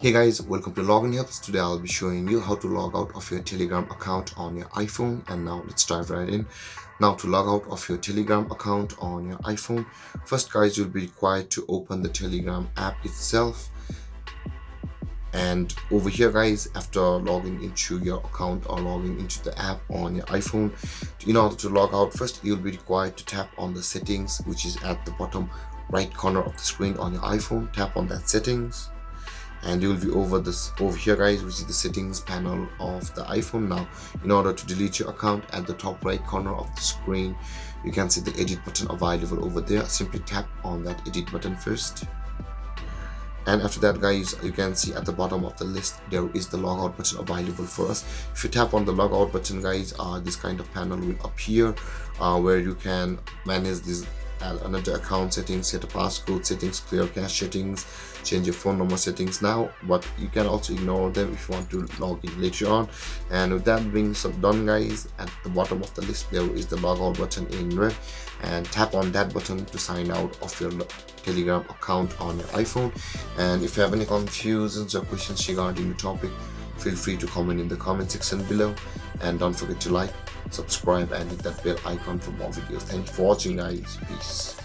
Hey guys, welcome to Login Helps. Today I'll be showing you how to log out of your Telegram account on your iPhone. And now let's dive right in. Now to log out of your Telegram account on your iPhone, first guys, you'll be required to open the Telegram app itself. And over here guys, after logging into your account or logging into the app on your iPhone, in order to log out, first you'll be required to tap on the settings, which is at the bottom right corner of the screen on your iPhone. Tap on that settings and you will be over here guys, which is the settings panel of the iPhone. Now in order to delete your account, at the top right corner of the screen you can see the edit button available over there. Simply tap on that edit button first, and after that guys, you can see at the bottom of the list there is the logout button available for us. If you tap on the logout button guys, this kind of panel will appear where you can manage this another account settings, set a passcode settings, clear cache settings, change your phone number settings now, but you can also ignore them if you want to log in later on. And with that being done guys, at the bottom of the list there is the logout button in red, and tap on that button to sign out of your Telegram account on your iPhone. And if you have any confusions or questions regarding the topic, feel free to comment in the comment section below, and don't forget to like, subscribe and hit that bell icon for more videos. Thank you for watching guys. Peace.